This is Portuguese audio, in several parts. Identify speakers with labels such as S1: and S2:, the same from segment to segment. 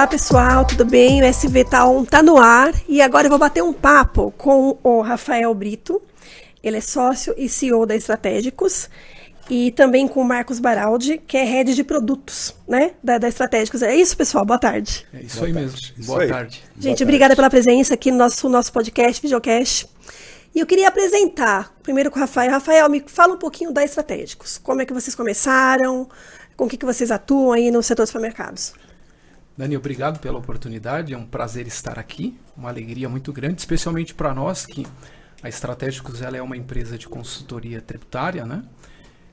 S1: Olá pessoal, tudo bem? O SV tá no ar e agora eu vou bater um papo com o Rafael Brito. Ele é sócio e CEO da Estratégicos e também com o Marcos Baraldi, que é head de produtos, né, da Estratégicos. É isso, pessoal? Boa tarde.
S2: É isso aí mesmo. Boa tarde.
S1: Gente, obrigada pela presença aqui no nosso podcast, Videocast. E eu queria apresentar, primeiro com o Rafael. Rafael, me fala um pouquinho da Estratégicos. Como é que vocês começaram? Com o que vocês atuam aí no setor de supermercados?
S2: Dani, obrigado pela oportunidade. É um prazer estar aqui. Uma alegria muito grande, especialmente para nós que a Estratégicos ela é uma empresa de consultoria tributária, né?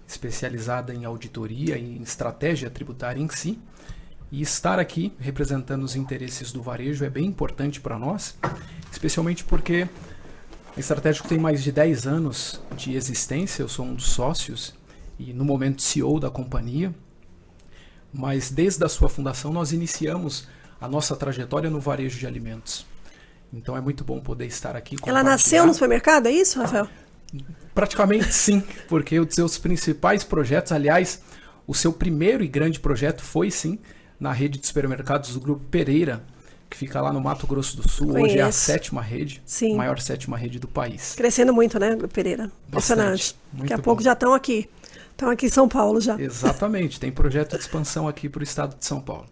S2: Especializada em auditoria e em estratégia tributária em si. E estar aqui representando os interesses do varejo é bem importante para nós, especialmente porque a Estratégicos tem mais de 10 anos de existência. Eu sou um dos sócios e no momento CEO da companhia. Mas desde a sua fundação nós iniciamos a nossa trajetória no varejo de alimentos. Então é muito bom poder estar aqui.
S1: Ela nasceu no supermercado, é isso, Rafael?
S2: Praticamente sim, porque os seus principais projetos, aliás, o seu primeiro e grande projeto foi sim na rede de supermercados do Grupo Pereira, que fica lá no Mato Grosso do Sul.
S1: Conheço.
S2: Hoje é a 7ª rede,
S1: sim.
S2: A maior 7ª rede do país.
S1: Crescendo muito, né, Grupo Pereira? Impressionante. Daqui a pouco já estão aqui. Estão aqui em São Paulo já.
S2: Exatamente, tem projeto de expansão aqui para o estado de São Paulo.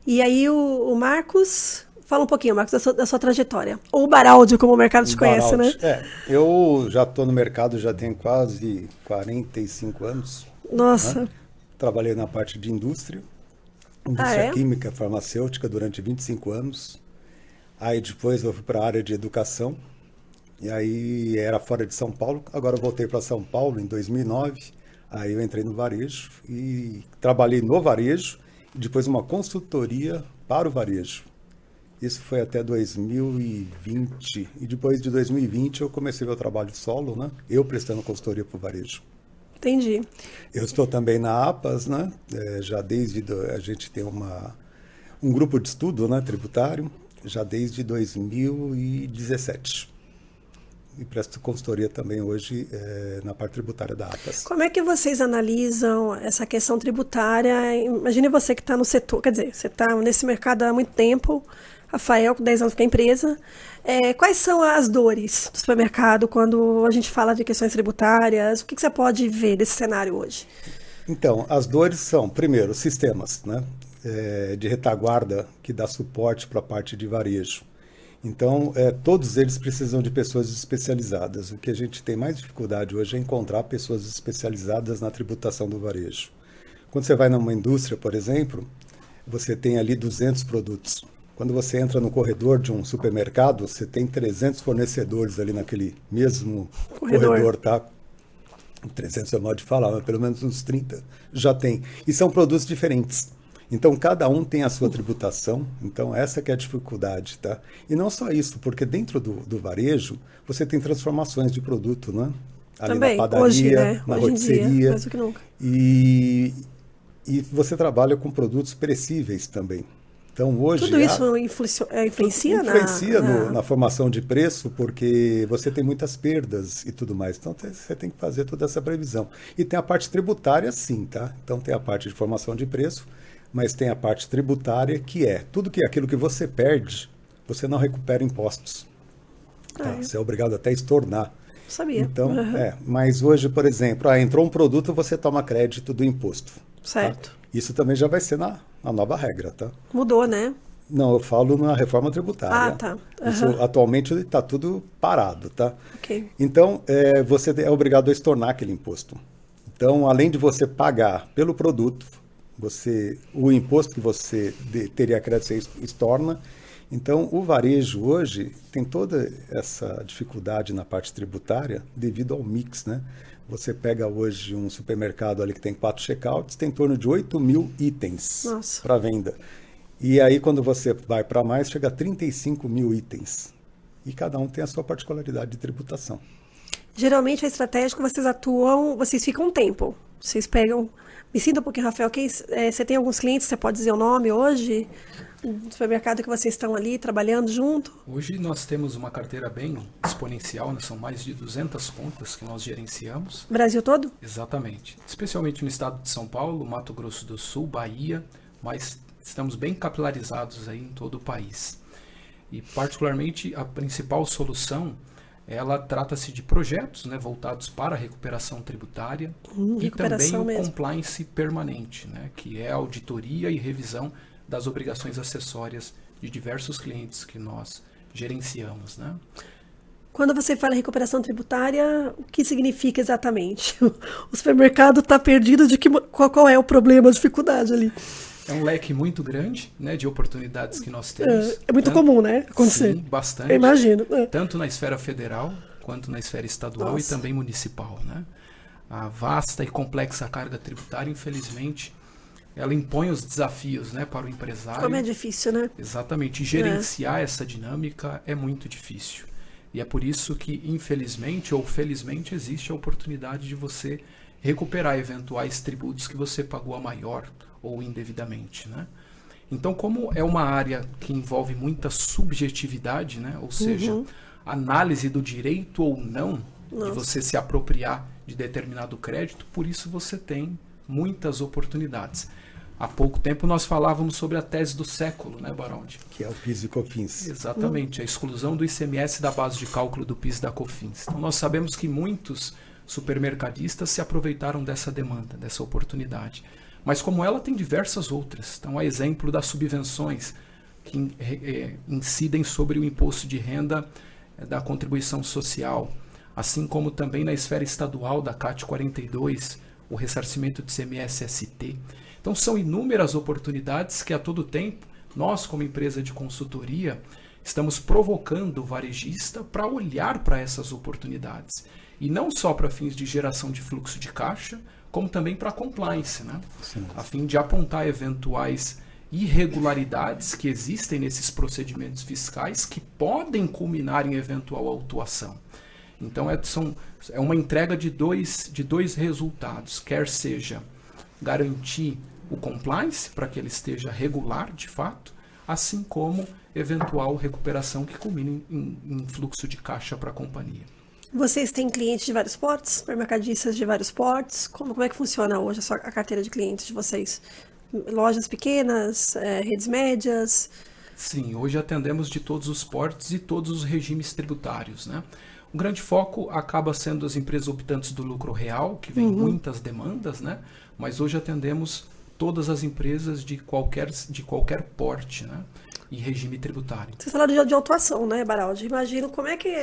S1: E aí o Marcos, fala um pouquinho, Marcos, da sua trajetória. Ou o Baraldi, como o mercado te conhece, né?
S3: Eu já estou no mercado, já tenho quase 45 anos.
S1: Nossa.
S3: Né? Trabalhei na parte de indústria química, farmacêutica durante 25 anos. Aí depois eu fui para a área de educação. E aí era fora de São Paulo. Agora eu voltei para São Paulo em 2009. Aí eu entrei no varejo e trabalhei no varejo e depois uma consultoria para o varejo. Isso foi até 2020. E depois de 2020 eu comecei meu trabalho solo, né? Eu prestando consultoria para o varejo.
S1: Entendi.
S3: Eu estou também na APAS, né? Já desde... A gente tem um grupo de estudo, né, tributário, já desde 2017. E presto consultoria também hoje na parte tributária da APAS.
S1: Como é que vocês analisam essa questão tributária? Imagine você que está no setor, quer dizer, você está nesse mercado há muito tempo, Rafael, com 10 anos com a empresa. Quais são as dores do supermercado quando a gente fala de questões tributárias? O que você pode ver desse cenário hoje?
S3: Então, as dores são, primeiro, sistemas, né, de retaguarda que dá suporte para a parte de varejo. Então, todos eles precisam de pessoas especializadas. O que a gente tem mais dificuldade hoje é encontrar pessoas especializadas na tributação do varejo. Quando você vai numa indústria, por exemplo, você tem ali 200 produtos. Quando você entra no corredor de um supermercado, você tem 300 fornecedores ali naquele mesmo corredor, tá? 300 é modo de falar, mas pelo menos uns 30 já tem. E são produtos diferentes. Então, cada um tem a sua tributação, então essa que é a dificuldade, tá? E não só isso, porque dentro do varejo, você tem transformações de produto, né? Ali
S1: também,
S3: na padaria,
S1: hoje, né?
S3: na
S1: hoje
S3: rotisseria.
S1: Em dia, mais do que nunca.
S3: E você trabalha com produtos perecíveis também. Então, hoje...
S1: Tudo isso influencia
S3: na formação de preço, porque você tem muitas perdas e tudo mais. Então, você tem que fazer toda essa previsão. E tem a parte tributária, sim, tá? Então, tem a parte de formação de preço, mas tem a parte tributária, que é tudo aquilo que você perde, você não recupera impostos. Tá? Você é obrigado até a estornar.
S1: Sabia.
S3: Então, mas hoje, por exemplo, entrou um produto, você toma crédito do imposto.
S1: Certo.
S3: Tá? Isso também já vai ser na nova regra, tá?
S1: Mudou, né?
S3: Não, eu falo na reforma tributária.
S1: Ah, tá.
S3: Isso, atualmente está tudo parado, tá?
S1: Ok.
S3: Então, você é obrigado a estornar aquele imposto. Então, além de você pagar pelo produto, o imposto que você teria crédito, você estorna. Então, o varejo hoje tem toda essa dificuldade na parte tributária devido ao mix, né? Você pega hoje um supermercado ali que tem 4 checkouts, tem em torno de 8 mil itens para venda. E aí, quando você vai para mais, chega a 35 mil itens. E cada um tem a sua particularidade de tributação.
S1: Geralmente, a estratégia que vocês atuam, vocês ficam um tempo. Vocês pegam... Me sinta um pouquinho, Rafael, você tem alguns clientes, você pode dizer o nome hoje, do supermercado que vocês estão ali trabalhando junto?
S2: Hoje nós temos uma carteira bem exponencial, né? São mais de 200 contas que nós gerenciamos.
S1: Brasil todo?
S2: Exatamente. Especialmente no estado de São Paulo, Mato Grosso do Sul, Bahia, mas estamos bem capilarizados aí em todo o país. E particularmente a principal solução, ela trata-se de projetos, né, voltados para a recuperação tributária e também o compliance permanente, né, que é a auditoria e revisão das obrigações acessórias de diversos clientes que nós gerenciamos, né?
S1: Quando você fala em recuperação tributária, o que significa exatamente? O supermercado está perdido de qual é o problema, a dificuldade ali?
S2: É um leque muito grande, né, de oportunidades que nós temos.
S1: É muito comum, né? Acontecer.
S2: Sim, bastante.
S1: Eu imagino.
S2: Tanto na esfera federal, quanto na esfera estadual. Nossa. E também municipal, né? A vasta e complexa carga tributária, infelizmente, ela impõe os desafios, né, para o empresário.
S1: Como é difícil, né?
S2: Exatamente. E gerenciar essa dinâmica é muito difícil. E é por isso que, infelizmente ou felizmente, existe a oportunidade de você recuperar eventuais tributos que você pagou a maior ou indevidamente, né? Então, como é uma área que envolve muita subjetividade, né? Ou seja, análise do direito ou não de você se apropriar de determinado crédito, por isso você tem muitas oportunidades. Há pouco tempo nós falávamos sobre a tese do século, né, Baraldi?
S3: Que é o PIS e COFINS.
S2: Exatamente, a exclusão do ICMS da base de cálculo do PIS e da COFINS. Então nós sabemos que muitos supermercadistas se aproveitaram dessa demanda, dessa oportunidade. Mas como ela tem diversas outras. Então, a exemplo das subvenções que incidem sobre o imposto de renda da contribuição social, assim como também na esfera estadual da CAT 42, o ressarcimento de CMS-ST. Então, são inúmeras oportunidades que a todo tempo, nós como empresa de consultoria, estamos provocando o varejista para olhar para essas oportunidades. E não só para fins de geração de fluxo de caixa, como também para compliance, né? A fim de apontar eventuais irregularidades que existem nesses procedimentos fiscais que podem culminar em eventual autuação. Então, é uma entrega de dois resultados, quer seja garantir o compliance para que ele esteja regular de fato, assim como eventual recuperação que culmine em fluxo de caixa para a companhia.
S1: Vocês têm clientes de vários portes, supermercadistas de vários portes? Como é que funciona hoje a carteira de clientes de vocês? Lojas pequenas, redes médias?
S2: Sim, hoje atendemos de todos os portes e todos os regimes tributários, né? O grande foco acaba sendo as empresas optantes do lucro real, que vem muitas demandas, né? Mas hoje atendemos todas as empresas de qualquer porte, né? E regime tributário.
S1: Vocês falaram de autuação, né, Baraldi? Imagino como é que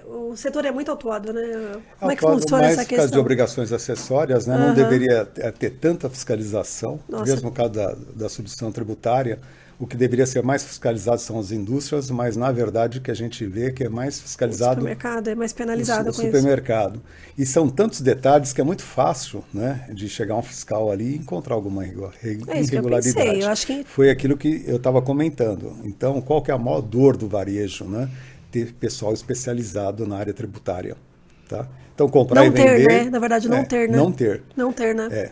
S1: o setor é muito autuado, né? Como é que funciona essa questão?
S3: Por causa de obrigações acessórias, né, não deveria ter tanta fiscalização, mesmo no caso da substituição tributária. O que deveria ser mais fiscalizado são as indústrias, mas na verdade o que a gente vê é que é mais fiscalizado...
S1: O supermercado é mais penalizado
S3: o supermercado. E são tantos detalhes que é muito fácil, né, de chegar um fiscal ali e encontrar alguma irregularidade.
S1: Eu acho que...
S3: Foi aquilo que eu estava comentando. Então, qual que é a maior dor do varejo, né? Ter pessoal especializado na área tributária. Tá? Então, comprar e vender...
S1: Né? Na verdade, não ter, né? Não ter, né?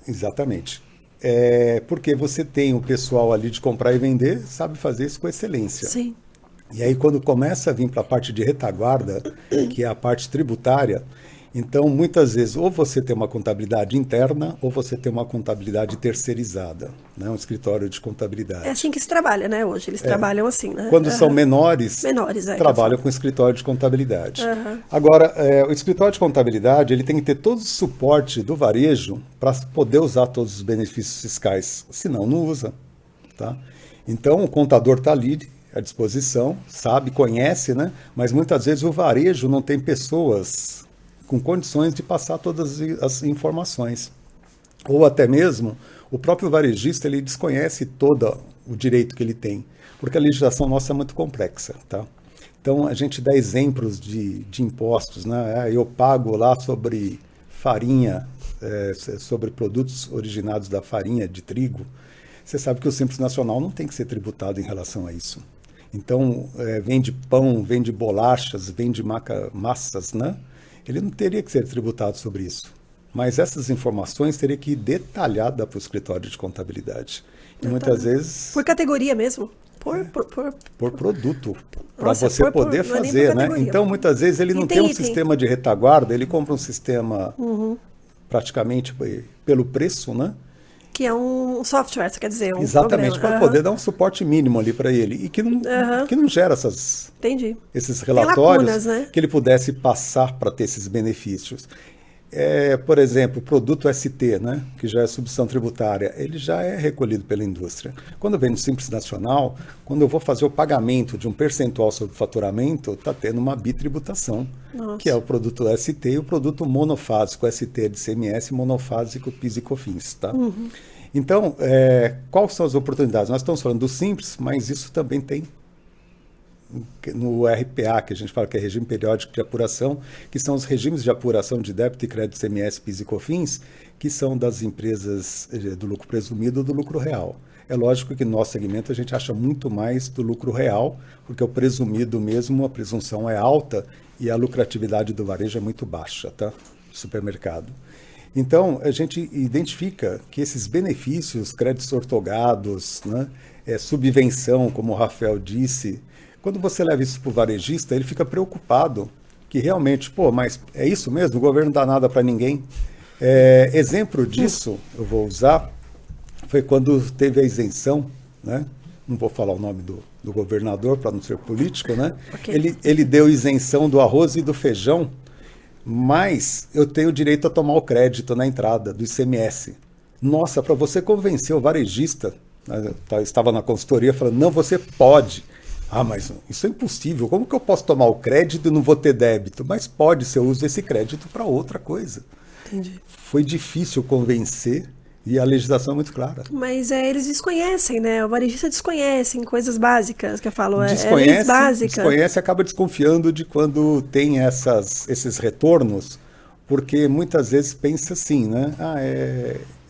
S3: Exatamente. Porque você tem o pessoal ali de comprar e vender, sabe fazer isso com excelência.
S1: Sim.
S3: E aí quando começa a vir para a parte de retaguarda, que é a parte tributária, então muitas vezes ou você tem uma contabilidade interna ou você tem uma contabilidade terceirizada, né? Um escritório de contabilidade.
S1: É assim que se trabalha, né, hoje? Eles trabalham assim, né?
S3: Quando são menores trabalham com escritório de contabilidade. Agora, o escritório de contabilidade ele tem que ter todo o suporte do varejo para poder usar todos os benefícios fiscais, senão não usa. Tá? Então, o contador está ali à disposição, sabe, conhece, né? Mas muitas vezes o varejo não tem pessoas com condições de passar todas as informações. Ou até mesmo o próprio varejista ele desconhece todo o direito que ele tem, porque a legislação nossa é muito complexa. Tá? Então a gente dá exemplos de impostos, né? Eu pago lá sobre farinha, sobre produtos originados da farinha de trigo. Você sabe que o Simples Nacional não tem que ser tributado em relação a isso. Então, vende pão, vende bolachas, vende massas, né? Ele não teria que ser tributado sobre isso. Mas essas informações teriam que ir detalhada para o escritório de contabilidade. E muitas vezes...
S1: Por categoria mesmo?
S3: Por produto, para você poder fazer, né? Então, muitas vezes, ele não tem um sistema de retaguarda, ele compra um sistema praticamente pelo preço, né?
S1: Que é um software, você quer dizer, um
S3: Exatamente, para
S1: programa.
S3: poder dar um suporte mínimo ali para ele. E que não gera
S1: Entendi.
S3: esses
S1: Tem
S3: relatórios
S1: lacunas, né?
S3: que ele pudesse passar para ter esses benefícios. Por exemplo, o produto ST, né, que já é substituição tributária, ele já é recolhido pela indústria. Quando vem no Simples Nacional, quando eu vou fazer o pagamento de um percentual sobre o faturamento, está tendo uma bitributação, que é o produto ST e o produto monofásico, ST de CMS, monofásico PIS e COFINS. Tá? Então, quais são as oportunidades? Nós estamos falando do Simples, mas isso também tem no RPA, que a gente fala que é regime periódico de apuração, que são os regimes de apuração de débito e crédito CMS, PIS e COFINS, que são das empresas do lucro presumido ou do lucro real. É lógico que no nosso segmento a gente acha muito mais do lucro real, porque o presumido mesmo, a presunção é alta e a lucratividade do varejo é muito baixa, tá? Supermercado. Então, a gente identifica que esses benefícios, créditos ortogados, né, subvenção, como o Rafael disse, quando você leva isso para o varejista, ele fica preocupado que realmente, mas é isso mesmo? O governo não dá nada para ninguém. Exemplo disso, eu vou usar, foi quando teve a isenção, né? Não vou falar o nome do governador para não ser político, né? Okay. Ele deu isenção do arroz e do feijão, mas eu tenho direito a tomar o crédito na entrada do ICMS. Nossa, para você convencer o varejista, eu estava na consultoria falando, não, você pode. Mas isso é impossível. Como que eu posso tomar o crédito e não vou ter débito? Mas pode, se eu uso esse crédito para outra coisa.
S1: Entendi.
S3: Foi difícil convencer e a legislação é muito clara.
S1: Mas eles desconhecem, né? O varejista desconhece coisas básicas, que eu falo,
S3: leis
S1: básicas.
S3: Desconhece e acaba desconfiando de quando tem esses retornos, porque muitas vezes pensa assim, né?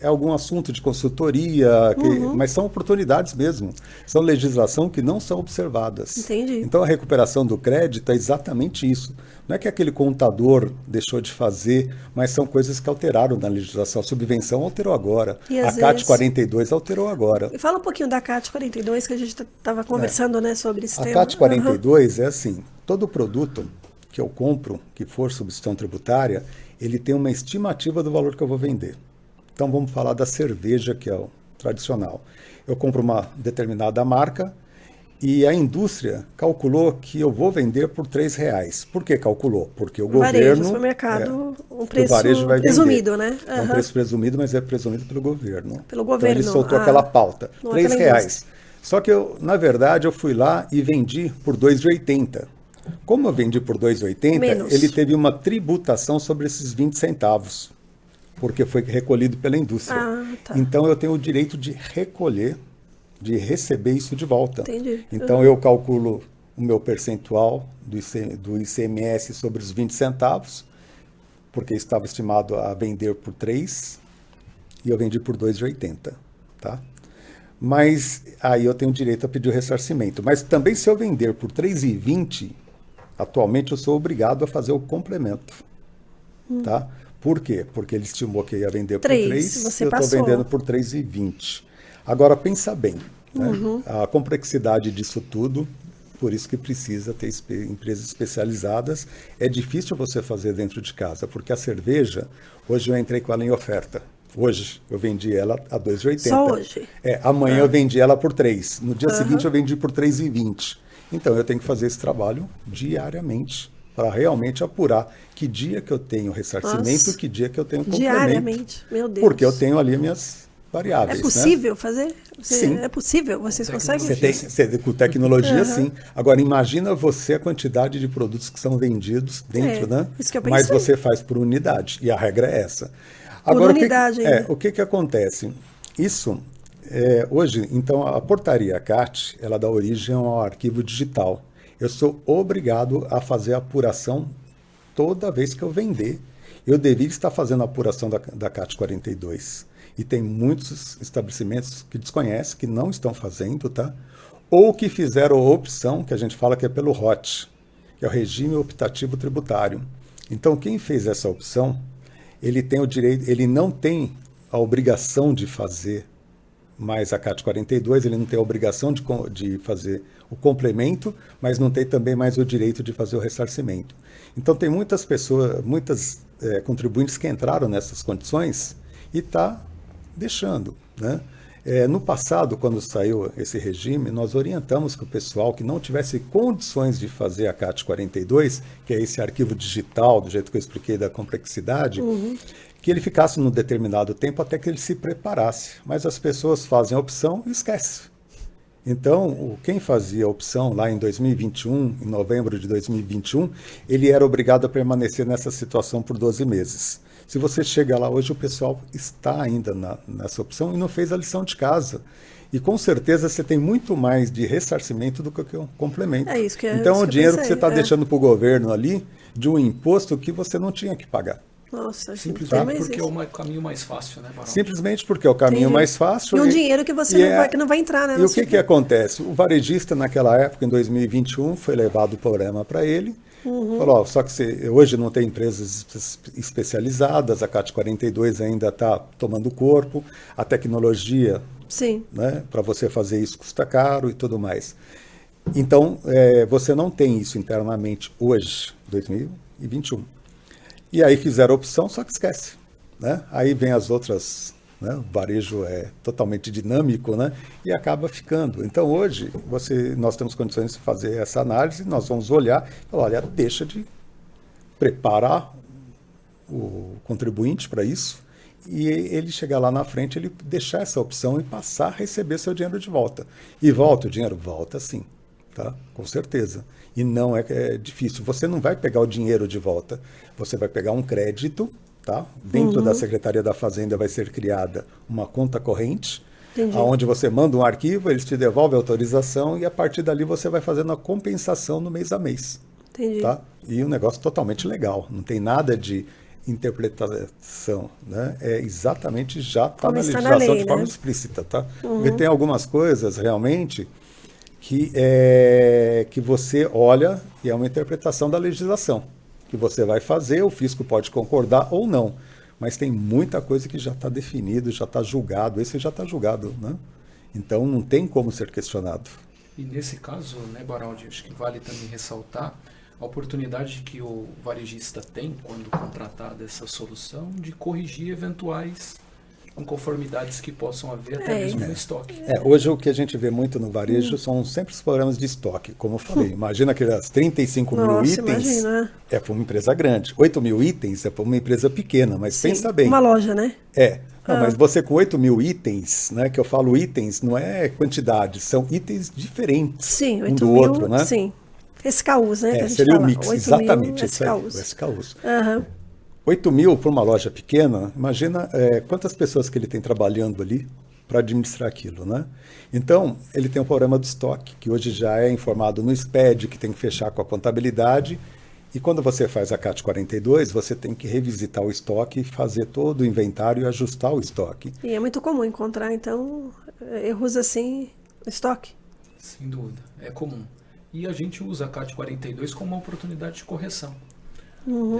S3: É algum assunto de consultoria, mas são oportunidades mesmo. São legislação que não são observadas.
S1: Entendi.
S3: Então, a recuperação do crédito é exatamente isso. Não é que aquele contador deixou de fazer, mas são coisas que alteraram na legislação. A subvenção alterou agora. A CAT 42 alterou agora.
S1: E fala um pouquinho da CAT 42, que a gente estava conversando né, sobre esse tema.
S3: A CAT 42 é assim, todo produto que eu compro, que for substituição tributária, ele tem uma estimativa do valor que eu vou vender. Então vamos falar da cerveja, que é o tradicional. Eu compro uma determinada marca e a indústria calculou que eu vou vender por R$3. Por que calculou? Porque o governo...
S1: supermercado, um preço
S3: presumido,
S1: né?
S3: É um preço presumido, mas é presumido pelo governo.
S1: Pelo governo.
S3: Então ele soltou aquela pauta, R$3. Só que na verdade, eu fui lá e vendi por R$2,80. Como eu vendi por R$2,80, ele teve uma tributação sobre esses 20 centavos. Porque foi recolhido pela indústria.
S1: Tá.
S3: Então, eu tenho o direito de recolher, de receber isso de volta.
S1: Entendi.
S3: Então, eu calculo o meu percentual do ICMS sobre os 20 centavos, porque estava estimado a vender por 3, e eu vendi por R$2,80. Tá? Mas aí eu tenho direito a pedir o ressarcimento. Mas também, se eu vender por R$3,20, atualmente eu sou obrigado a fazer o complemento. Tá? Por quê? Porque ele estimou que ia vender por 3 e eu estou vendendo por R$3,20. Agora, pensa bem, né? A complexidade disso tudo, por isso que precisa ter empresas especializadas. É difícil você fazer dentro de casa, porque a cerveja, hoje eu entrei com ela em oferta. Hoje eu vendi ela a R$2,80.
S1: Só hoje?
S3: Amanhã eu vendi ela por 3. No dia seguinte eu vendi por R$3,20. Então eu tenho que fazer esse trabalho diariamente, para realmente apurar que dia que eu tenho ressarcimento e que dia que eu tenho complemento.
S1: Diariamente, meu Deus.
S3: Porque eu tenho ali minhas variáveis.
S1: É possível fazer?
S3: Sim.
S1: É possível? Vocês conseguem?
S3: Com tecnologia, sim. Agora, imagina você a quantidade de produtos que são vendidos dentro, né?
S1: Isso que eu pensei.
S3: Mas você faz por unidade, e a regra é essa.
S1: Agora, por unidade ainda.
S3: O que acontece? Isso, hoje, então, a portaria CAT, ela dá origem ao arquivo digital. Eu sou obrigado a fazer a apuração toda vez que eu vender. Eu deveria estar fazendo a apuração da CAT 42. E tem muitos estabelecimentos que desconhecem, que não estão fazendo, tá? Ou que fizeram a opção, que a gente fala que é pelo ROT, que é o Regime Optativo Tributário. Então, quem fez essa opção, ele tem o direito, ele não tem a obrigação de fazer mais a CAT 42, ele não tem a obrigação de fazer o complemento, mas não tem também mais o direito de fazer o ressarcimento. Então tem muitas pessoas, muitas contribuintes que entraram nessas condições e está deixando. né? No passado, quando saiu esse regime, nós orientamos que o pessoal que não tivesse condições de fazer a CAT 42, que é esse arquivo digital, do jeito que eu expliquei da complexidade, que ele ficasse num determinado tempo até que ele se preparasse. Mas as pessoas fazem a opção e esquecem. Então, quem fazia a opção lá em 2021, em novembro de 2021, ele era obrigado a permanecer nessa situação por 12 meses. Se você chega lá hoje, o pessoal está ainda nessa opção e não fez a lição de casa. E com certeza você tem muito mais de ressarcimento do que um complemento.
S1: É isso que
S3: então,
S1: isso
S3: o dinheiro que você está
S1: é.
S3: deixando para o governo ali, de um imposto que você não tinha que pagar.
S1: Nossa,
S2: simplesmente porque é o caminho mais fácil, né, Barão?
S3: Simplesmente porque é o caminho mais fácil.
S1: E um dinheiro que você que não vai entrar, né?
S3: E o que acontece? O varejista, naquela época, em 2021, foi levado o problema para ele. Falou, só que hoje não tem empresas especializadas, a CAT 42 ainda está tomando corpo, a tecnologia, né, para você fazer isso custa caro e tudo mais. Então, você não tem isso internamente hoje, 2021. E aí fizeram a opção, só que esquece, né? Aí vem as outras, né? O varejo é totalmente dinâmico, né? E acaba ficando. Então hoje nós temos condições de fazer essa análise, nós vamos olhar e falar, olha, deixa de preparar o contribuinte para isso e ele chegar lá na frente, ele deixar essa opção e passar a receber seu dinheiro de volta. E volta o dinheiro? Volta sim, tá? Com certeza. E não é difícil. Você não vai pegar o dinheiro de volta. Você vai pegar um crédito, tá? Dentro da Secretaria da Fazenda vai ser criada uma conta corrente, onde você manda um arquivo, eles te devolvem a autorização e a partir dali você vai fazendo a compensação no mês a mês.
S1: Entendi.
S3: Tá? E um negócio totalmente legal. Não tem nada de interpretação, né? É exatamente, já está na legislação lei, de forma explícita, tá? Porque tem algumas coisas realmente que você olha e é uma interpretação da legislação que você vai fazer, o fisco pode concordar ou não, mas tem muita coisa que já está definido, já está julgado, esse já está julgado, né? Então não tem como ser questionado.
S2: E nesse caso, né, Baraldi, acho que vale também ressaltar a oportunidade que o varejista tem, quando contratar dessa solução, de corrigir eventuais inconformidades que possam haver até mesmo no estoque.
S3: Hoje o que a gente vê muito no varejo são sempre os problemas de estoque, como eu falei. Imagina aquelas 35 mil itens,
S1: imagina.
S3: É para uma empresa grande. 8 mil itens é para uma empresa pequena, mas pensa bem.
S1: Uma loja, né?
S3: Não, mas você com 8 mil itens, né, que eu falo itens, não é quantidade, são itens diferentes.
S1: Sim, 8
S3: um do
S1: mil,
S3: outro, né?
S1: Sim. SKUs, né? Que a gente
S3: seria
S1: fala.
S3: o mix,
S1: 8
S3: exatamente.
S1: Mil SKUs.
S3: Isso aí, o SKUs. 8 mil para uma loja pequena, imagina quantas pessoas que ele tem trabalhando ali para administrar aquilo, né? Então, ele tem um problema do estoque, que hoje já é informado no SPED, que tem que fechar com a contabilidade, e quando você faz a CAT 42, você tem que revisitar o estoque, fazer todo o inventário e ajustar o estoque.
S1: E é muito comum encontrar, então, erros assim no estoque.
S2: Sem dúvida, é comum. E a gente usa a CAT 42 como uma oportunidade de correção.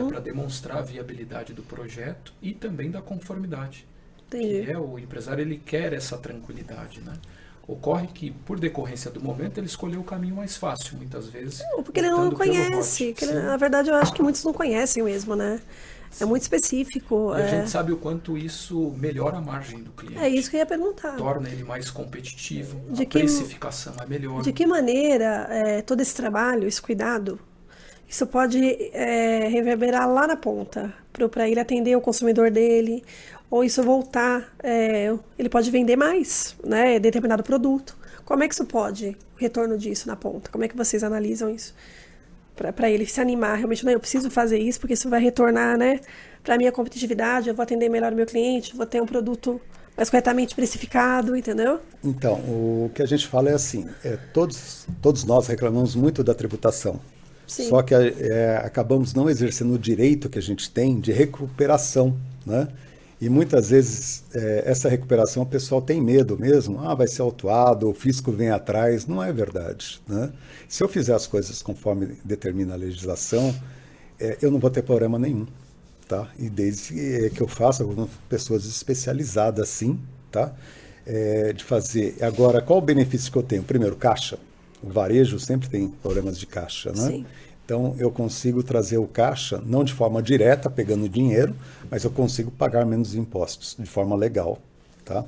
S2: Para demonstrar a viabilidade do projeto e também da conformidade.
S1: Entendi.
S2: Que o empresário ele quer essa tranquilidade, né? Ocorre que, por decorrência do momento, ele escolheu o caminho mais fácil, muitas vezes.
S1: Ou porque ele não conhece. Na verdade, eu acho que muitos não conhecem mesmo, né? Sim. É muito específico.
S2: E a gente sabe o quanto isso melhora a margem do cliente.
S1: É isso que eu ia perguntar.
S2: Torna ele mais competitivo, a precificação é melhor.
S1: De que maneira todo esse trabalho, esse cuidado, isso pode reverberar lá na ponta, para ele atender o consumidor dele, ou isso voltar, ele pode vender mais, né, determinado produto. Como é que isso pode, o retorno disso na ponta? Como é que vocês analisam isso? Para ele se animar, realmente, não, eu preciso fazer isso, porque isso vai retornar, né, para a minha competitividade, eu vou atender melhor o meu cliente, vou ter um produto mais corretamente precificado, entendeu?
S3: Então, o que a gente fala é assim, todos nós reclamamos muito da tributação. Sim. Só que acabamos não exercendo o direito que a gente tem de recuperação, né? E muitas vezes essa recuperação o pessoal tem medo mesmo, vai ser autuado, o fisco vem atrás, não é verdade, né? Se eu fizer as coisas conforme determina a legislação, eu não vou ter problema nenhum, tá? E desde que eu faça com pessoas especializadas sim, tá? De fazer. Agora, qual o benefício que eu tenho? Primeiro, caixa. O varejo sempre tem problemas de caixa, né?
S1: Sim.
S3: Então, eu consigo trazer o caixa, não de forma direta, pegando dinheiro, mas eu consigo pagar menos impostos, de forma legal, tá?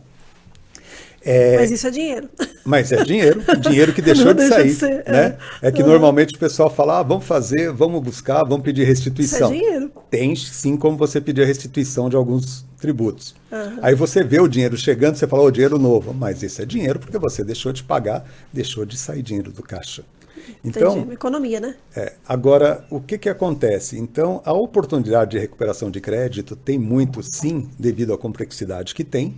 S1: Mas isso é dinheiro.
S3: Mas é dinheiro que deixou
S1: Não
S3: de
S1: deixa
S3: sair.
S1: de ser,
S3: Né? É que normalmente o pessoal fala, vamos fazer, vamos buscar, vamos pedir restituição.
S1: Isso é dinheiro.
S3: Tem sim como você pedir a restituição de alguns tributos. Aí você vê o dinheiro chegando, você fala, dinheiro novo. Mas esse é dinheiro porque você deixou de pagar, deixou de sair dinheiro do caixa. Então,
S1: Entendi. Economia, né?
S3: Agora, o que acontece? Então, a oportunidade de recuperação de crédito tem muito, sim, devido à complexidade que tem,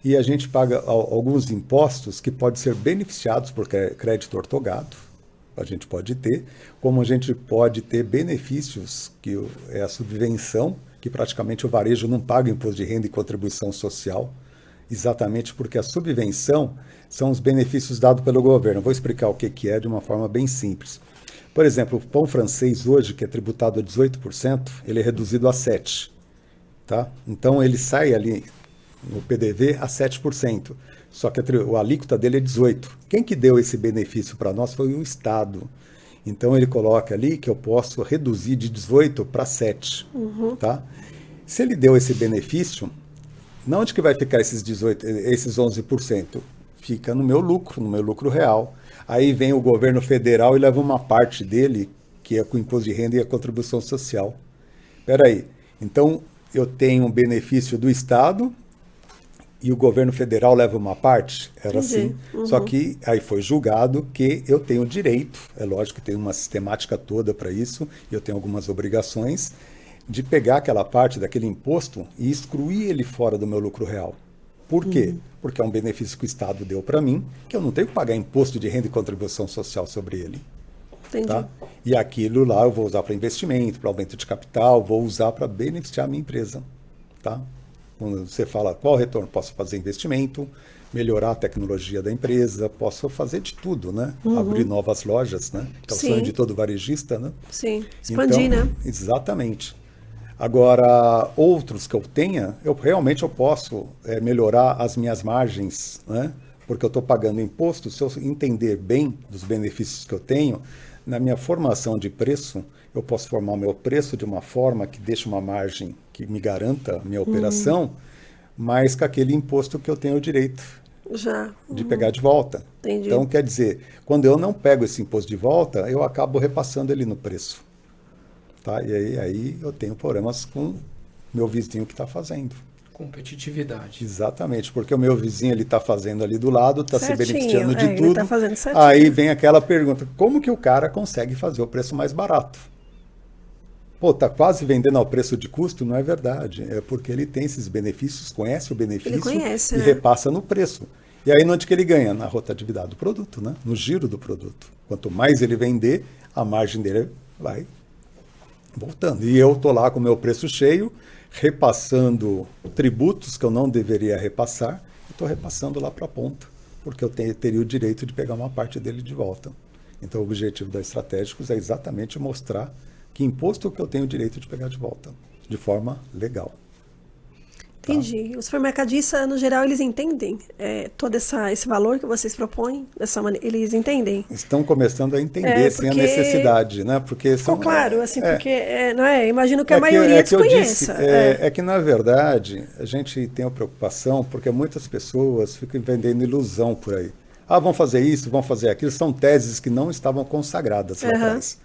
S3: e a gente paga alguns impostos que podem ser beneficiados por crédito ortogado, a gente pode ter, como a gente pode ter benefícios, que é a subvenção, que praticamente o varejo não paga imposto de renda e contribuição social, exatamente porque a subvenção são os benefícios dados pelo governo. Vou explicar o que é de uma forma bem simples. Por exemplo, o pão francês hoje, que é tributado a 18%, ele é reduzido a 7%. Tá? Então ele sai ali no PDV a 7%. Só que a alíquota dele é 18%. Quem que deu esse benefício para nós foi o Estado. Então ele coloca ali que eu posso reduzir de 18% para 7%. Tá? Se ele deu esse benefício, onde que vai ficar esses 11%? Fica no meu lucro real. Aí vem o governo federal e leva uma parte dele, que é com o imposto de renda e a contribuição social. Espera aí. Então, eu tenho um benefício do Estado e o governo federal leva uma parte? Era assim. Só que aí foi julgado que eu tenho direito, é lógico que tem uma sistemática toda para isso, e eu tenho algumas obrigações, de pegar aquela parte daquele imposto e excluir ele fora do meu lucro real. Por quê? Porque é um benefício que o Estado deu para mim, que eu não tenho que pagar imposto de renda e contribuição social sobre ele.
S1: Entendi.
S3: Tá? E aquilo lá eu vou usar para investimento, para aumento de capital, vou usar para beneficiar a minha empresa. Tá? Quando você fala qual retorno, posso fazer investimento, melhorar a tecnologia da empresa, posso fazer de tudo, né? Abrir novas lojas, né? Que é o sonho de todo varejista, né?
S1: Sim, expandir,
S3: então,
S1: né?
S3: Exatamente. Agora, outros que eu tenha, eu realmente posso melhorar as minhas margens, né? Porque eu estou pagando imposto. Se eu entender bem dos benefícios que eu tenho, na minha formação de preço, eu posso formar o meu preço de uma forma que deixe uma margem que me garanta a minha operação, mas com aquele imposto que eu tenho o direito de pegar de volta.
S1: Entendi.
S3: Então, quer dizer, quando eu não pego esse imposto de volta, eu acabo repassando ele no preço. Tá? E aí eu tenho problemas com meu vizinho que está fazendo.
S2: Competitividade.
S3: Exatamente, porque o meu vizinho ele está fazendo ali do lado, está se beneficiando de
S1: ele
S3: tudo.
S1: tá fazendo certinho.
S3: Aí vem aquela pergunta, como que o cara consegue fazer o preço mais barato? Pô, tá quase vendendo ao preço de custo? Não é verdade. É porque ele tem esses benefícios, conhece o benefício e repassa no preço. E aí onde que ele ganha? Na rotatividade do produto, né? No giro do produto. Quanto mais ele vender, a margem dele vai voltando. E eu estou lá com o meu preço cheio, repassando tributos que eu não deveria repassar, e estou repassando lá para a ponta, porque eu teria o direito de pegar uma parte dele de volta. Então o objetivo da Estratégicos é exatamente mostrar que imposto que eu tenho o direito de pegar de volta, de forma legal.
S1: Entendi. Os supermercadistas, no geral, eles entendem todo esse valor que vocês propõem? Dessa maneira, eles entendem?
S3: Estão começando a entender sem a necessidade, né? Porque
S1: ficou claro, assim, porque não é? Imagino que a maioria desconheça.
S3: É que, na verdade, a gente tem a preocupação porque muitas pessoas ficam vendendo ilusão por aí. Vão fazer isso, vão fazer aquilo. São teses que não estavam consagradas lá atrás.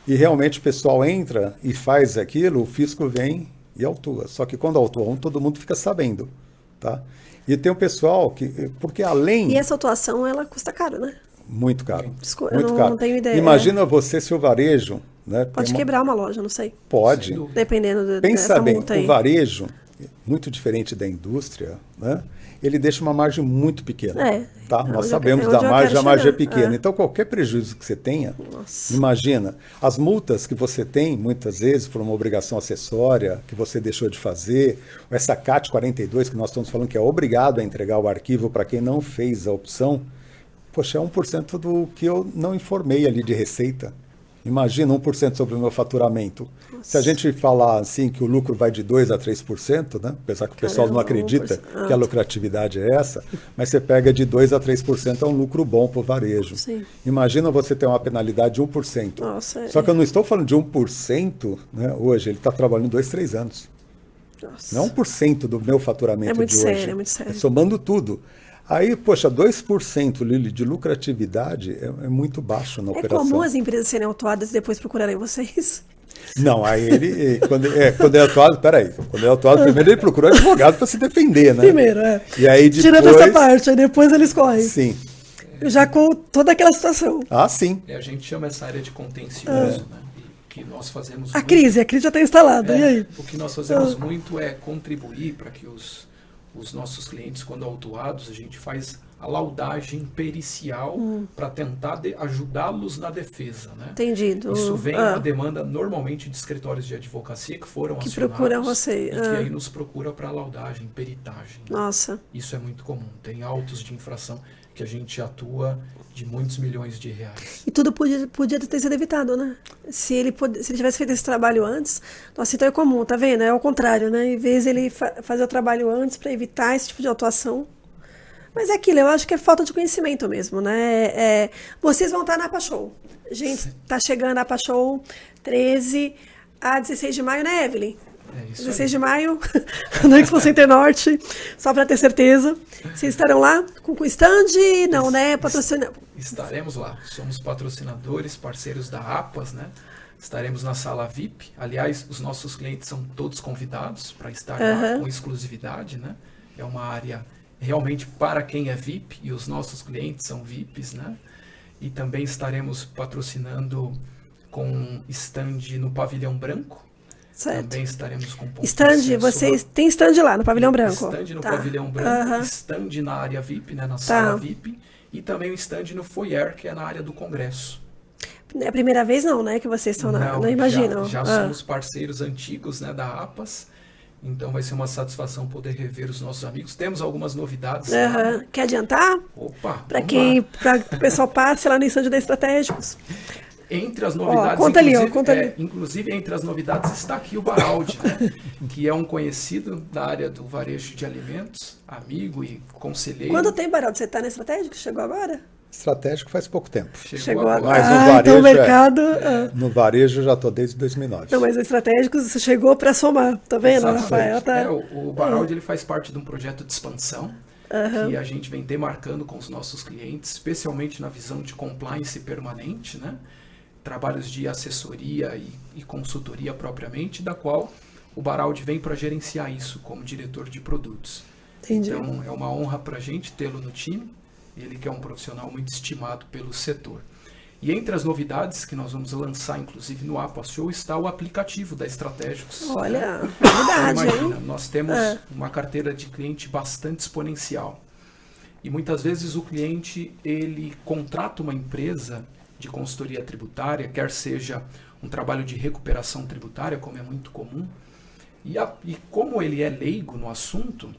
S3: E realmente o pessoal entra e faz aquilo, o fisco vem e autua. Só que quando autua todo mundo fica sabendo, tá? E tem um pessoal que... Porque além...
S1: E essa autuação, ela custa caro, né?
S3: Muito caro.
S1: Eu não tenho ideia.
S3: Imagina você se o varejo... Né,
S1: pode quebrar uma loja, não sei.
S3: Pode.
S1: Dependendo
S3: Pensa
S1: dessa
S3: bem,
S1: multa aí.
S3: O varejo, muito diferente da indústria, né? Ele deixa uma margem muito pequena. Tá? Nós sabemos da margem, a margem é pequena. Então, qualquer prejuízo que você tenha, imagina, as multas que você tem, muitas vezes, por uma obrigação acessória, que você deixou de fazer, essa CAT 42, que nós estamos falando que é obrigado a entregar o arquivo para quem não fez a opção, poxa, é 1% do que eu não informei ali de receita. Imagina 1% sobre o meu faturamento. Nossa. Se a gente falar assim que o lucro vai de 2% a 3%, né? Apesar que o pessoal não acredita que a lucratividade é essa, mas você pega de 2% a 3% é um lucro bom para o varejo.
S1: Sim.
S3: Imagina você ter uma penalidade de 1%.
S1: Nossa,
S3: Só que eu não estou falando de 1%, né? Hoje, ele está trabalhando 2, 3 anos.
S1: Nossa.
S3: Não é 1% do meu faturamento de hoje.
S1: É muito sério.
S3: É somando tudo. Aí, poxa, 2%, Lili, de lucratividade é muito baixo na operação.
S1: É comum as empresas serem autuadas e depois procurarem vocês?
S3: Não, aí quando é autuado, peraí, quando é autuado, primeiro ele procura um advogado para se defender, né?
S1: Primeiro, é.
S3: E aí depois...
S1: Tirando essa parte, aí depois eles correm.
S3: Sim.
S1: Já com toda aquela situação.
S3: Ah, sim.
S2: A gente chama essa área de contencioso, né? Que nós fazemos
S1: A crise já está instalada, e aí?
S2: O que nós fazemos muito é contribuir para que os nossos clientes, quando autuados, a gente faz a laudagem pericial para tentar ajudá-los na defesa, né?
S1: Entendido.
S2: Isso vem uma demanda normalmente de escritórios de advocacia que foram
S1: que
S2: acionados
S1: procuram você.
S2: e que aí nos procura para laudagem, peritagem.
S1: Nossa.
S2: Isso é muito comum. Tem autos de infração que a gente atua de muitos milhões de reais.
S1: E tudo podia ter sido evitado, né? Se ele tivesse feito esse trabalho antes, nossa, então é comum, tá vendo? É ao contrário, né? Em vez de ele fazer o trabalho antes para evitar esse tipo de autuação. Mas é aquilo, eu acho que é falta de conhecimento mesmo, né? Vocês vão estar na APA Show. Gente, tá chegando a APA Show 13 a 16 de maio, né, Evelyn?
S2: É isso
S1: 16 de maio, no Expo Center Norte, só para ter certeza. Vocês estarão lá com stand? Não, né? Patrocinando.
S2: Estaremos lá. Somos patrocinadores, parceiros da APAS, né? Estaremos na sala VIP. Aliás, os nossos clientes são todos convidados para estar lá com exclusividade, né? É uma área realmente para quem é VIP e os nossos clientes são VIPs, né? E também estaremos patrocinando com stand no Pavilhão Branco.
S1: Certo.
S2: Também estaremos com
S1: stand, vocês têm stand lá no Pavilhão Branco?
S2: Stand no Pavilhão Branco, stand na área VIP, né, na sala VIP, e também o stand no foyer, que é na área do Congresso.
S1: É a primeira vez não, né, que vocês estão lá, não imagino.
S2: Já somos parceiros antigos, né, da APAS, então vai ser uma satisfação poder rever os nossos amigos. Temos algumas novidades. Lá.
S1: Quer adiantar?
S2: Opa!
S1: Para o pessoal passe lá no stand da Estratégicos.
S2: Entre as novidades,
S1: conta ali.
S2: Inclusive entre as novidades está aqui o Baraldi, né, que é um conhecido da área do varejo de alimentos, amigo e conselheiro.
S1: Quando tem, Baraldi? Você está na Estratégicos? Chegou agora?
S3: Estratégico faz pouco tempo.
S1: Chegou agora.
S3: Mas no varejo,
S1: então o mercado...
S3: No varejo eu já estou desde 2009.
S1: Não, mas o Estratégicos você chegou para somar, tá vendo? Rafael,
S2: o Baraldi ele faz parte de um projeto de expansão que a gente vem demarcando com os nossos clientes, especialmente na visão de compliance permanente, né? Trabalhos de assessoria e consultoria propriamente, da qual o Baraldi vem para gerenciar isso como diretor de produtos.
S1: Entendi.
S2: Então é uma honra para a gente tê-lo no time, ele que é um profissional muito estimado pelo setor. E entre as novidades que nós vamos lançar, inclusive no APAS Show, está o aplicativo da Estratégicos.
S1: Olha, novidade,
S2: imagina,
S1: hein?
S2: nós temos uma carteira de cliente bastante exponencial. E muitas vezes o cliente ele contrata uma empresa de consultoria tributária, quer seja um trabalho de recuperação tributária, como é muito comum, e como ele é leigo no assunto,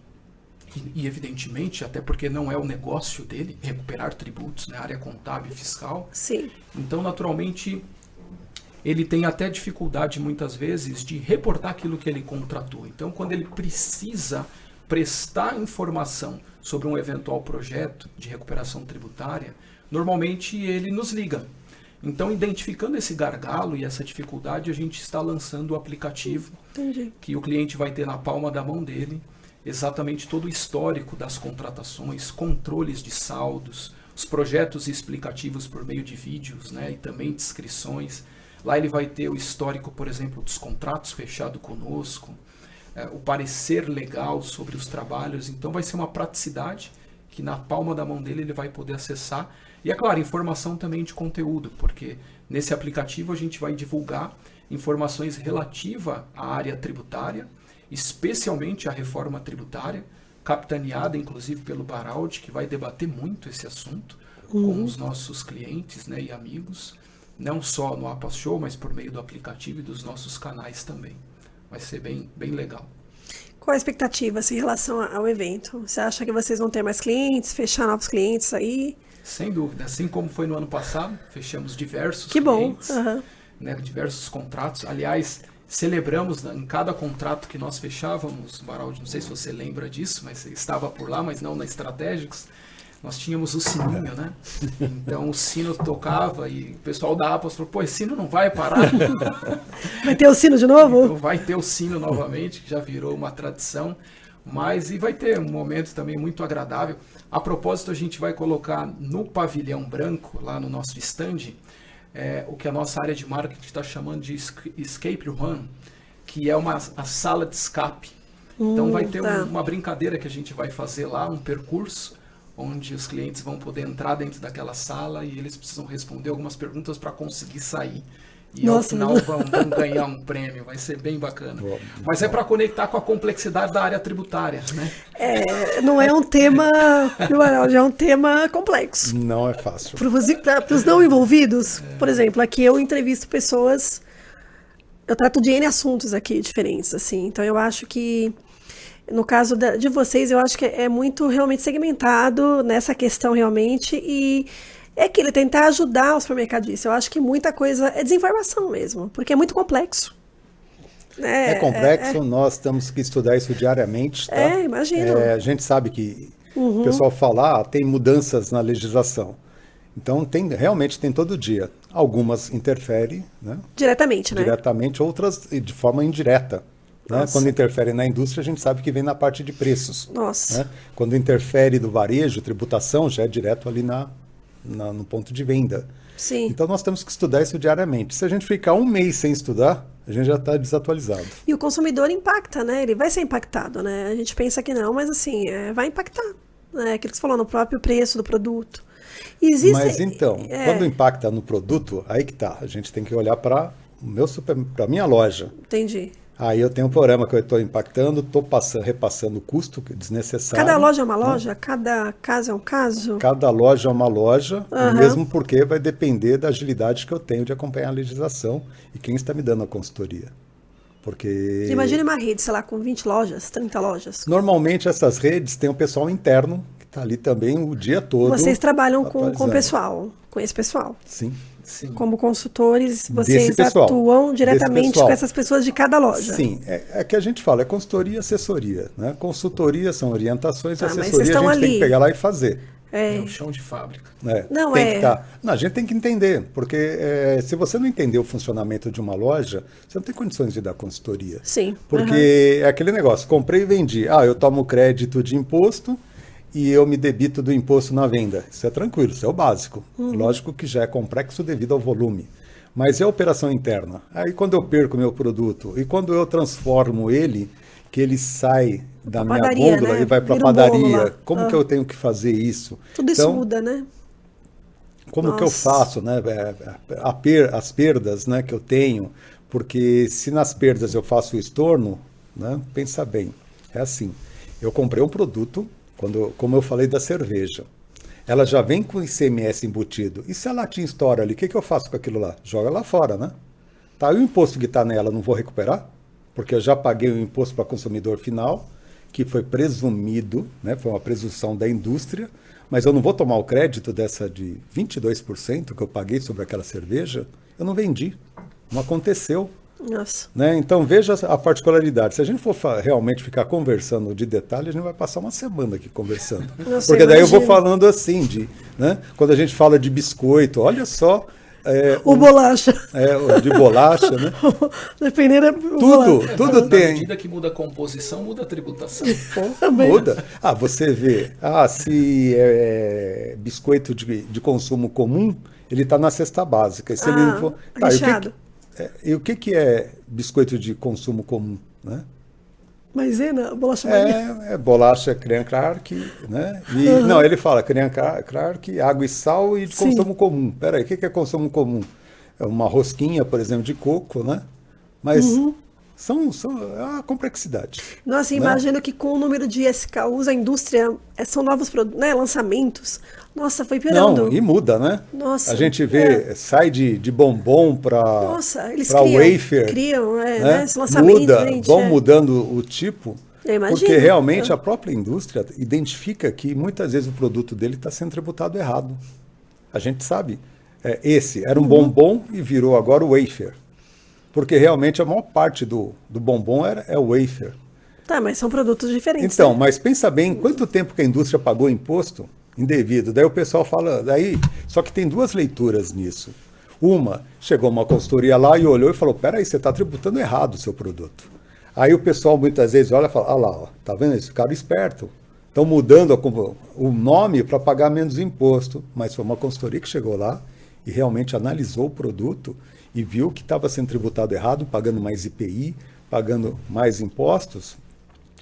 S2: e evidentemente, até porque não é o negócio dele, recuperar tributos na área contábil e fiscal,
S1: sim.
S2: Então naturalmente ele tem até dificuldade muitas vezes de reportar aquilo que ele contratou. Então quando ele precisa prestar informação sobre um eventual projeto de recuperação tributária, normalmente ele nos liga. Então, identificando esse gargalo e essa dificuldade, a gente está lançando o aplicativo.
S1: Entendi.
S2: Que o cliente vai ter na palma da mão dele exatamente todo o histórico das contratações, controles de saldos, os projetos explicativos por meio de vídeos, né, e também descrições. Lá ele vai ter o histórico, por exemplo, dos contratos fechados conosco, o parecer legal sobre os trabalhos. Então, vai ser uma praticidade que na palma da mão dele ele vai poder acessar. E é claro, informação também de conteúdo, porque nesse aplicativo a gente vai divulgar informações relativas à área tributária, especialmente à reforma tributária, capitaneada inclusive pelo Baraldi, que vai debater muito esse assunto com os nossos clientes, né, e amigos, não só no APAS Show, mas por meio do aplicativo e dos nossos canais também. Vai ser bem legal.
S1: Qual a expectativa assim, em relação ao evento? Você acha que vocês vão ter mais clientes, fechar novos clientes aí?
S2: Sem dúvida, assim como foi no ano passado, fechamos diversos
S1: clientes,
S2: né, diversos contratos. Aliás, celebramos em cada contrato que nós fechávamos, Baraldi, não sei se você lembra disso, mas você estava por lá, mas não na Estratégicos, nós tínhamos o sininho, né? Então o sino tocava e o pessoal da APAS falou, pô, esse sino não vai parar.
S1: Vai ter o sino de novo?
S2: Então vai ter o sino novamente, que já virou uma tradição. Mas e vai ter um momento também muito agradável. A propósito, a gente vai colocar no pavilhão branco, lá no nosso stand, o que a nossa área de marketing está chamando de Escape Room, que é a sala de escape. Então vai ter uma brincadeira que a gente vai fazer lá, um percurso, onde os clientes vão poder entrar dentro daquela sala e eles precisam responder algumas perguntas para conseguir sair. E ao final vão ganhar um prêmio, vai ser bem bacana. Mas é para conectar com a complexidade da área tributária, né?
S1: Não é um tema, já é um tema complexo.
S3: Não é fácil.
S1: Para os não envolvidos, por exemplo, aqui eu entrevisto pessoas, eu trato de N assuntos aqui diferentes, assim. Então eu acho que, no caso de vocês, eu acho que é muito realmente segmentado nessa questão realmente e é aquilo, tentar ajudar os supermercadistas. Eu acho que muita coisa é desinformação mesmo, porque é muito complexo.
S3: É complexo, nós temos que estudar isso diariamente. Tá?
S1: Imagino.
S3: A gente sabe que o pessoal fala, tem mudanças na legislação. Então, realmente tem todo dia. Algumas interferem, né?
S1: Diretamente, né?
S3: Diretamente, outras de forma indireta. Né? Quando interfere na indústria, a gente sabe que vem na parte de preços.
S1: Nossa.
S3: Né? Quando interfere do varejo, tributação, já é direto ali no ponto de venda.
S1: Sim.
S3: Então nós temos que estudar isso diariamente. Se a gente ficar um mês sem estudar, a gente já está desatualizado.
S1: E o consumidor impacta, né? Ele vai ser impactado, né? A gente pensa que não, mas assim, vai impactar. Né? Aquilo que você falou, no próprio preço do produto.
S3: Mas então, quando impacta no produto, aí que tá. A gente tem que olhar para a minha loja.
S1: Entendi.
S3: Aí eu tenho um problema que eu estou impactando, estou repassando o custo desnecessário.
S1: Cada loja é uma loja? Cada caso é um caso?
S3: Cada loja é uma loja, mesmo porque vai depender da agilidade que eu tenho de acompanhar a legislação e quem está me dando a consultoria. Porque
S1: imagine uma rede, sei lá, com 20 lojas, 30 lojas.
S3: Normalmente essas redes têm um pessoal interno que está ali também o dia todo.
S1: Vocês trabalham com o pessoal, com esse pessoal?
S3: Sim.
S2: Sim.
S1: Como consultores, vocês atuam diretamente com essas pessoas de cada loja.
S3: Sim, é que a gente fala, é consultoria e assessoria. Né? Consultoria são orientações, assessoria a gente tem que pegar lá e fazer.
S2: É o chão de fábrica.
S3: A gente tem que entender, porque se você não entender o funcionamento de uma loja, você não tem condições de dar consultoria.
S1: Sim.
S3: Porque é aquele negócio, comprei e vendi. Eu tomo crédito de imposto e eu me debito do imposto na venda. Isso é tranquilo, isso é o básico. Lógico que já é complexo devido ao volume. Mas é a operação interna. Aí quando eu perco meu produto e quando eu transformo ele, que ele sai da minha gôndola e vai para a padaria, como que eu tenho que fazer isso?
S1: Tudo isso muda, né?
S3: Como que eu faço, né? As perdas, né, que eu tenho, porque se nas perdas eu faço o estorno, né, pensa bem, é assim, eu comprei um produto, como eu falei da cerveja, ela já vem com ICMS embutido. E se a latinha estoura ali, o que eu faço com aquilo lá? Joga lá fora, né? Tá, e o imposto que está nela, não vou recuperar? Porque eu já paguei o imposto para consumidor final, que foi presumido, né? Foi uma presunção da indústria, mas eu não vou tomar o crédito dessa de 22% que eu paguei sobre aquela cerveja. Eu não vendi, não aconteceu.
S1: Nossa.
S3: Né? Então veja a particularidade. Se a gente for realmente ficar conversando de detalhe, a gente vai passar uma semana aqui conversando.
S1: Nossa,
S3: porque daí eu vou falando assim, né? Quando a gente fala de biscoito, olha só.
S1: Bolacha.
S3: De bolacha, né?
S1: Dependendo
S3: tudo tem.
S2: À medida que muda a composição, muda a tributação.
S3: Muda. você vê. Se é biscoito de consumo comum, ele está na cesta básica. E se ele não for, e o que é biscoito de consumo comum, né?
S1: Maisena, bolacha Maria.
S3: Bolacha creme Clark, né? E, não, ele fala creme Clark, água e sal e de consumo comum. Peraí, o que é consumo comum? É uma rosquinha, por exemplo, de coco, né? Mas é uma complexidade.
S1: Nossa, imagino que com o número de SKUs, a indústria, são novos produtos, né? Lançamentos. Nossa, foi piorando.
S3: Não, e muda, né?
S1: Nossa.
S3: A gente vê, sai de bombom para wafer.
S1: Criam, né? Esse lançamento,
S3: vão mudando o tipo.
S1: Eu imagino.
S3: Porque realmente a própria indústria identifica que muitas vezes o produto dele está sendo tributado errado. A gente sabe. Esse era um bombom e virou agora o wafer. Porque realmente a maior parte do bombom é o wafer.
S1: Tá, mas são produtos diferentes.
S3: Então, mas pensa bem, quanto tempo que a indústria pagou imposto indevido? Daí o pessoal fala, só que tem duas leituras nisso. Uma, chegou uma consultoria lá e olhou e falou, peraí, você está tributando errado o seu produto. Aí o pessoal muitas vezes olha e fala, lá, ó, tá vendo? Esse cara é esperto. Estão mudando o nome para pagar menos imposto, mas foi uma consultoria que chegou lá e realmente analisou o produto e viu que estava sendo tributado errado, pagando mais IPI, pagando mais impostos,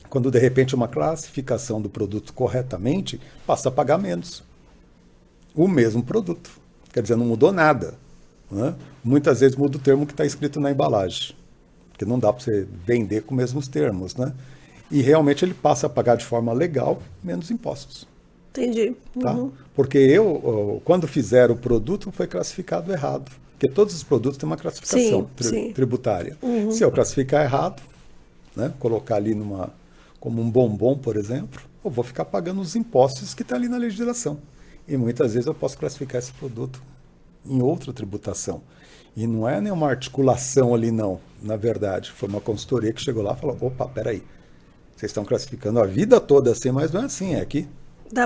S3: quando de repente uma classificação do produto corretamente passa a pagar menos. O mesmo produto. Quer dizer, não mudou nada. Né? Muitas vezes muda o termo que está escrito na embalagem, porque não dá para você vender com os mesmos termos. Né? E realmente ele passa a pagar de forma legal menos impostos.
S1: Entendi.
S3: Tá? Porque quando fizeram o produto, foi classificado errado. Porque todos os produtos têm uma classificação tributária. Se eu classificar errado, né, colocar ali como um bombom, por exemplo, eu vou ficar pagando os impostos que estão ali na legislação. E muitas vezes eu posso classificar esse produto em outra tributação. E não é nenhuma articulação ali, não. Na verdade, foi uma consultoria que chegou lá e falou, opa, peraí, vocês estão classificando a vida toda assim, mas não é assim, é aqui.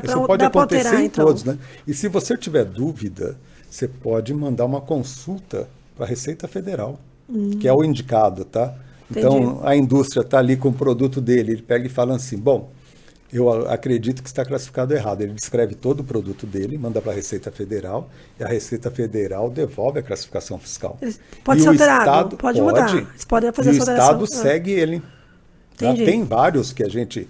S3: Isso pode acontecer alterar, em todos, né? E se você tiver dúvida, você pode mandar uma consulta para a Receita Federal, que é o indicado, tá? Entendi. Então, a indústria está ali com o produto dele, ele pega e fala assim, bom, eu acredito que está classificado errado. Ele descreve todo o produto dele, manda para a Receita Federal, e a Receita Federal devolve a classificação fiscal.
S1: Pode ser alterado, pode mudar. Eles podem fazer essa alteração.
S3: O Estado segue ele. Tá? Tem vários que a gente,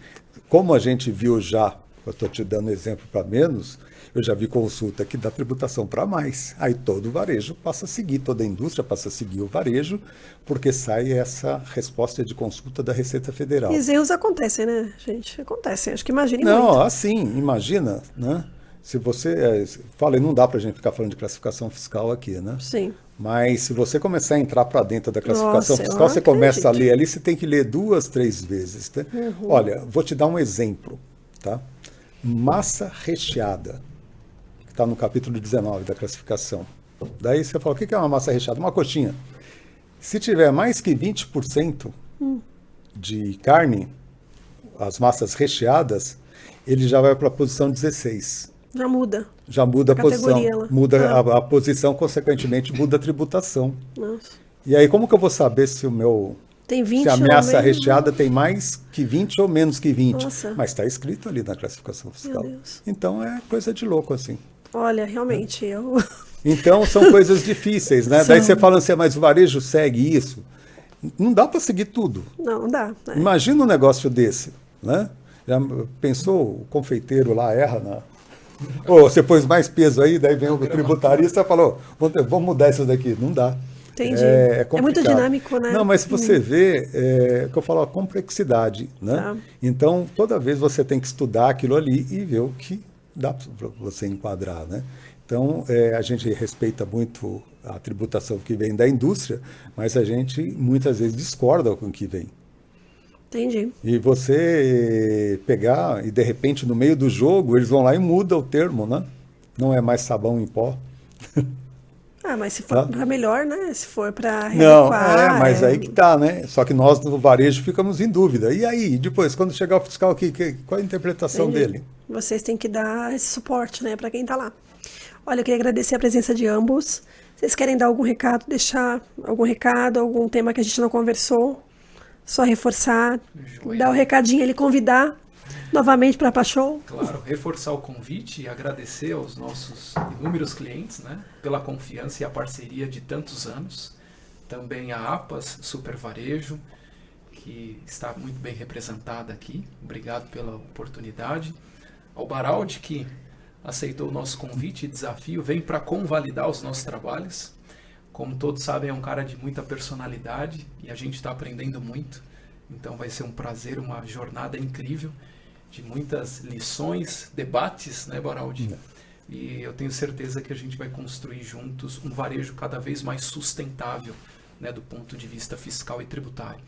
S3: como a gente viu já, eu estou te dando exemplo para menos, eu já vi consulta que dá tributação para mais. Aí todo o varejo passa a seguir, toda a indústria passa a seguir o varejo, porque sai essa resposta de consulta da Receita Federal.
S1: E os erros acontecem, né, gente? Acontecem, acho que imagine
S3: muito.
S1: Não,
S3: assim, imagina, né? Se você... Falei, não dá para a gente ficar falando de classificação fiscal aqui, né?
S1: Sim.
S3: Mas se você começar a entrar para dentro da classificação fiscal, você começa a ler ali, você tem que ler 2, 3 vezes. Tá? Olha, vou te dar um exemplo, tá? Massa recheada, que está no capítulo 19 da classificação. Daí você fala, o que é uma massa recheada? Uma coxinha. Se tiver mais que 20% de carne, as massas recheadas, ele já vai para a posição 16.
S1: Já muda.
S3: Já muda a posição. Muda a posição, consequentemente, muda a tributação.
S1: Nossa.
S3: E aí, como que eu vou saber se o meu...
S1: Tem 20
S3: se a massa recheada tem mais que 20 ou menos que 20.
S1: Nossa.
S3: Mas está escrito ali na classificação fiscal. Então é coisa de louco, assim.
S1: Olha, realmente,
S3: Então são coisas difíceis, né? Daí você fala assim, mas o varejo segue isso. Não dá para seguir tudo.
S1: Não dá. Né?
S3: Imagina um negócio desse, né? Já pensou, o confeiteiro lá erra você pôs mais peso aí, daí vem o tributarista e falou, vamos mudar isso daqui. Não dá.
S1: Entendi. É muito dinâmico, né?
S3: Não, mas se você vê, que eu falo, a complexidade, né? Tá. Então, toda vez você tem que estudar aquilo ali e ver o que dá para você enquadrar, né? Então, a gente respeita muito a tributação que vem da indústria, mas a gente muitas vezes discorda com o que vem.
S1: Entendi.
S3: E você pegar e, de repente, no meio do jogo, eles vão lá e mudam o termo, né? Não é mais sabão em pó.
S1: Mas se for para melhor, né? Se for para readequar...
S3: Não, mas aí que tá, né? Só que nós, no varejo, ficamos em dúvida. E aí, depois, quando chegar o fiscal aqui, qual a interpretação dele?
S1: Vocês têm que dar esse suporte, né? Para quem tá lá. Olha, eu queria agradecer a presença de ambos. Vocês querem dar algum recado, deixar algum recado, algum tema que a gente não conversou? Só reforçar, dar o recadinho ali, convidar novamente para a Pachou.
S2: Claro, reforçar o convite e agradecer aos nossos inúmeros clientes, né, pela confiança e a parceria de tantos anos. Também a APAS Super Varejo, que está muito bem representada aqui. Obrigado pela oportunidade. Ao Baraldi, que aceitou o nosso convite e desafio, vem para convalidar os nossos trabalhos. Como todos sabem, é um cara de muita personalidade e a gente está aprendendo muito. Então vai ser um prazer, uma jornada incrível, de muitas lições, debates, né, Baraldi? E eu tenho certeza que a gente vai construir juntos um varejo cada vez mais sustentável, né, do ponto de vista fiscal e tributário.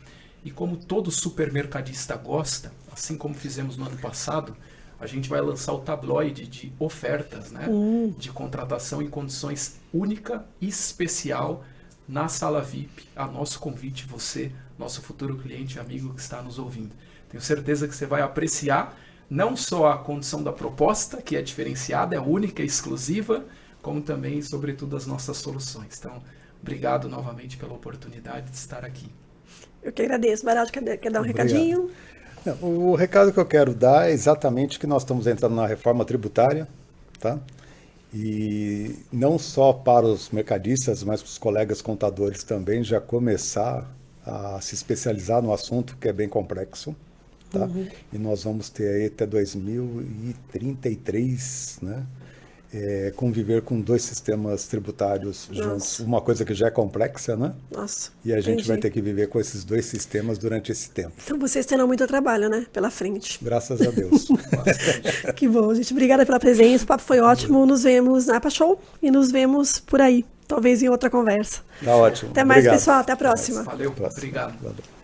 S2: E como todo supermercadista gosta, assim como fizemos no ano passado, a gente vai lançar o tabloide de ofertas, né, de contratação em condições única e especial na sala VIP, a nosso convite, você, nosso futuro cliente e amigo que está nos ouvindo. Tenho certeza que você vai apreciar não só a condição da proposta, que é diferenciada, é única e exclusiva, como também, sobretudo, as nossas soluções. Então, obrigado novamente pela oportunidade de estar aqui.
S1: Eu que agradeço. Baraldo, quer dar um recadinho?
S3: Não, o recado que eu quero dar é exatamente que nós estamos entrando na reforma tributária, tá? E não só para os mercadistas, mas para os colegas contadores também já começar a se especializar no assunto, que é bem complexo, tá? E nós vamos ter aí até 2033, né? Conviver com 2 sistemas tributários juntos. Uma coisa que já é complexa, né?
S1: Nossa.
S3: E a gente
S1: entendi.
S3: vai ter que viver com esses 2 sistemas durante esse tempo.
S1: Então vocês terão muito trabalho, né? Pela frente.
S3: Graças a Deus.
S1: Que bom, gente. Obrigada pela presença. O papo foi ótimo. Nos vemos na APA Show e nos vemos por aí. Talvez em outra conversa.
S3: Tá ótimo.
S1: Até mais,
S3: Obrigado.
S1: pessoal. Até a próxima.
S2: Valeu,
S3: Próximo.
S2: obrigado.
S3: Valeu.